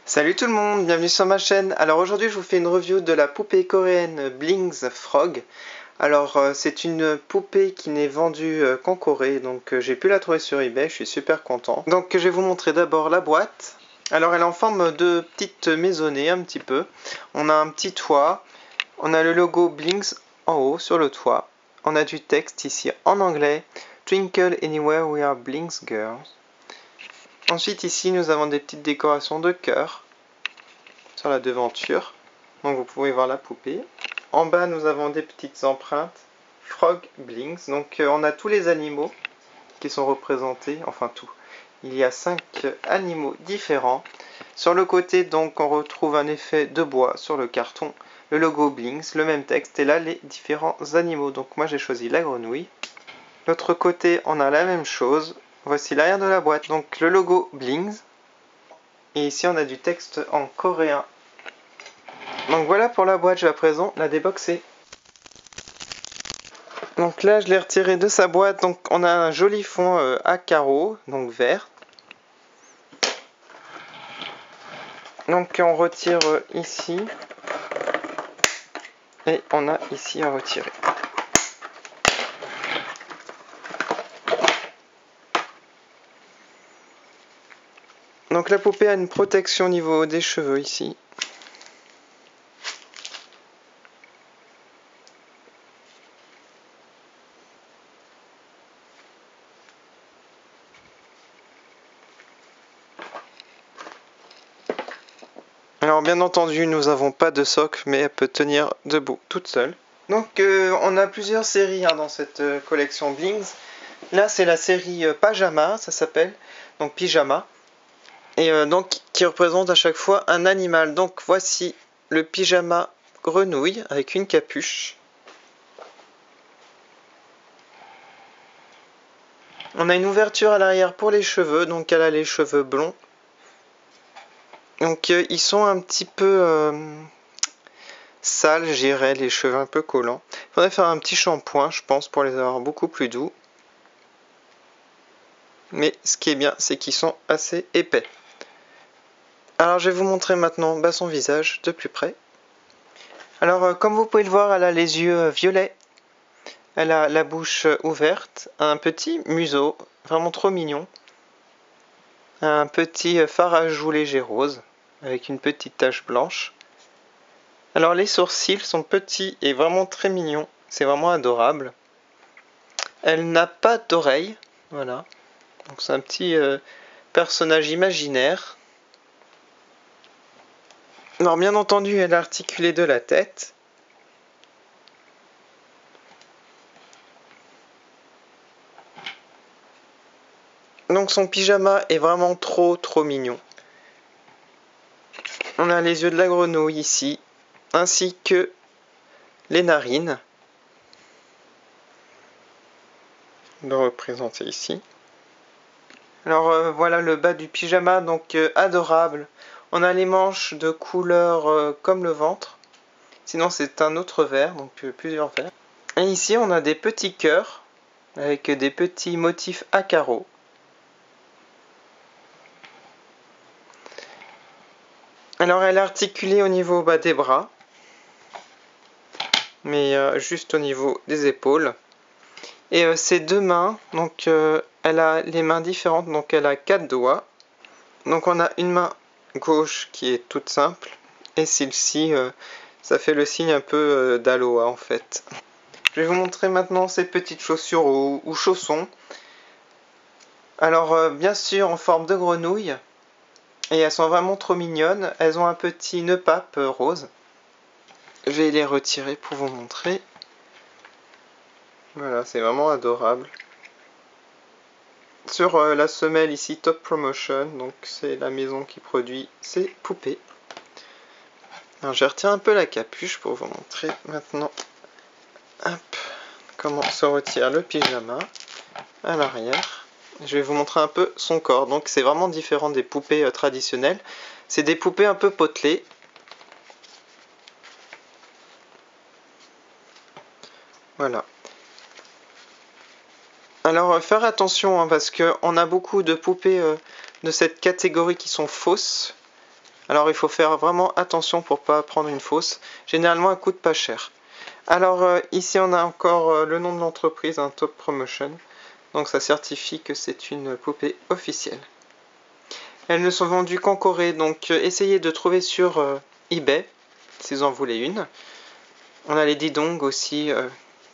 Salut tout le monde, bienvenue sur ma chaîne. Alors aujourd'hui je vous fais une review de la poupée coréenne Blings Frog. Alors c'est une poupée qui n'est vendue qu'en Corée, donc j'ai pu la trouver sur eBay, je suis super content. Donc je vais vous montrer d'abord la boîte. Alors elle est en forme de petite maisonnée un petit peu. On a un petit toit, on a le logo Blings en haut sur le toit. On a du texte ici en anglais. Twinkle anywhere we are Blings girls. Ensuite ici nous avons des petites décorations de cœur sur la devanture. Donc vous pouvez voir la poupée. En bas nous avons des petites empreintes Frog Blings. Donc on a tous les animaux qui sont représentés, enfin tout. Il y a 5 animaux différents. Sur le côté donc on retrouve un effet de bois sur le carton. Le logo Blings, le même texte et là les différents animaux. Donc moi j'ai choisi la grenouille. L'autre côté on a la même chose. Voici l'arrière de la boîte. Donc le logo Blings. Et ici on a du texte en coréen. Donc voilà pour la boîte, je vais à présent la déboxer. Donc là je l'ai retiré de sa boîte, donc on a un joli fond à carreaux, donc vert. Donc on retire ici. Et on a ici à retirer. Donc la poupée a une protection au niveau des cheveux ici. Alors bien entendu nous n'avons pas de socle mais elle peut tenir debout toute seule. Donc on a plusieurs séries dans cette collection Blings. Là c'est la série Pajama, ça s'appelle, donc pyjama. Et donc qui représente à chaque fois un animal. Donc voici le pyjama grenouille avec une capuche. On a une ouverture à l'arrière pour les cheveux, donc elle a les cheveux blonds. Donc ils sont un petit peu sales, j'irais, les cheveux un peu collants. Il faudrait faire un petit shampoing, je pense, pour les avoir beaucoup plus doux. Mais ce qui est bien, c'est qu'ils sont assez épais. Alors je vais vous montrer maintenant son visage de plus près. Alors comme vous pouvez le voir, elle a les yeux violets. Elle a la bouche ouverte, un petit museau, vraiment trop mignon. Un petit fard à joues léger rose, avec une petite tache blanche. Alors les sourcils sont petits et vraiment très mignons, c'est vraiment adorable. Elle n'a pas d'oreilles, voilà. Donc c'est un petit personnage imaginaire. Alors bien entendu, elle est articulée de la tête. Donc son pyjama est vraiment trop mignon. On a les yeux de la grenouille ici, ainsi que les narines. Le représenter ici. Alors voilà le bas du pyjama, donc adorable. On a les manches de couleur comme le ventre. Sinon c'est un autre vert, donc plusieurs verts. Et ici on a des petits cœurs avec des petits motifs à carreaux. Alors elle est articulée au niveau des bras, mais juste au niveau des épaules. Et ses deux mains, donc elle a les mains différentes, donc elle a 4 doigts. Donc on a une main gauche qui est toute simple, et celle-ci, ça fait le signe un peu d'aloha en fait. Je vais vous montrer maintenant ces petites chaussures ou chaussons. Alors bien sûr en forme de grenouille. Et elles sont vraiment trop mignonnes. Elles ont un petit nœud pape rose. Je vais les retirer pour vous montrer. Voilà, c'est vraiment adorable. Sur la semelle ici, Top Promotion. Donc c'est la maison qui produit ces poupées. Alors je retire un peu la capuche pour vous montrer maintenant comment se retire le pyjama à l'arrière. Je vais vous montrer un peu son corps. Donc c'est vraiment différent des poupées traditionnelles. C'est des poupées un peu potelées. Voilà. Alors faire attention parce qu'on a beaucoup de poupées de cette catégorie qui sont fausses. Alors il faut faire vraiment attention pour pas prendre une fausse. Généralement elle coûte pas cher. Alors ici on a encore le nom de l'entreprise, un Top Promotion. Donc ça certifie que c'est une poupée officielle. Elles ne sont vendues qu'en Corée, donc essayez de trouver sur eBay si vous en voulez une. On a les Didong aussi,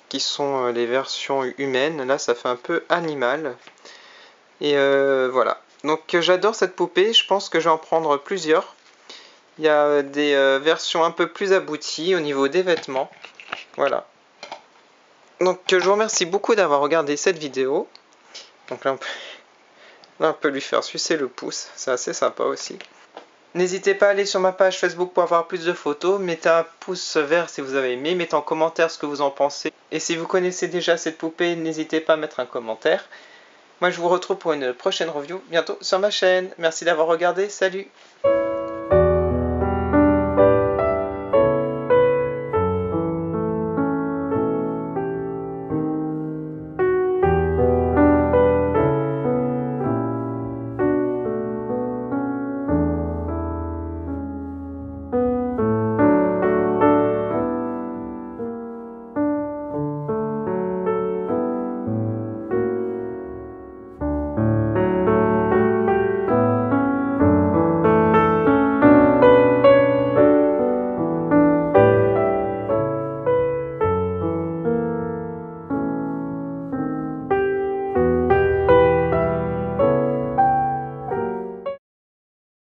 qui sont les versions humaines. Là, ça fait un peu animal. Et voilà. Donc j'adore cette poupée, je pense que je vais en prendre plusieurs. Il y a des versions un peu plus abouties au niveau des vêtements. Voilà. Donc je vous remercie beaucoup d'avoir regardé cette vidéo. Donc là, on peut lui faire sucer le pouce, c'est assez sympa aussi. N'hésitez pas à aller sur ma page Facebook pour avoir plus de photos. Mettez un pouce vert si vous avez aimé. Mettez en commentaire ce que vous en pensez. Et si vous connaissez déjà cette poupée, n'hésitez pas à mettre un commentaire. Moi je vous retrouve pour une prochaine review bientôt sur ma chaîne. Merci d'avoir regardé, salut!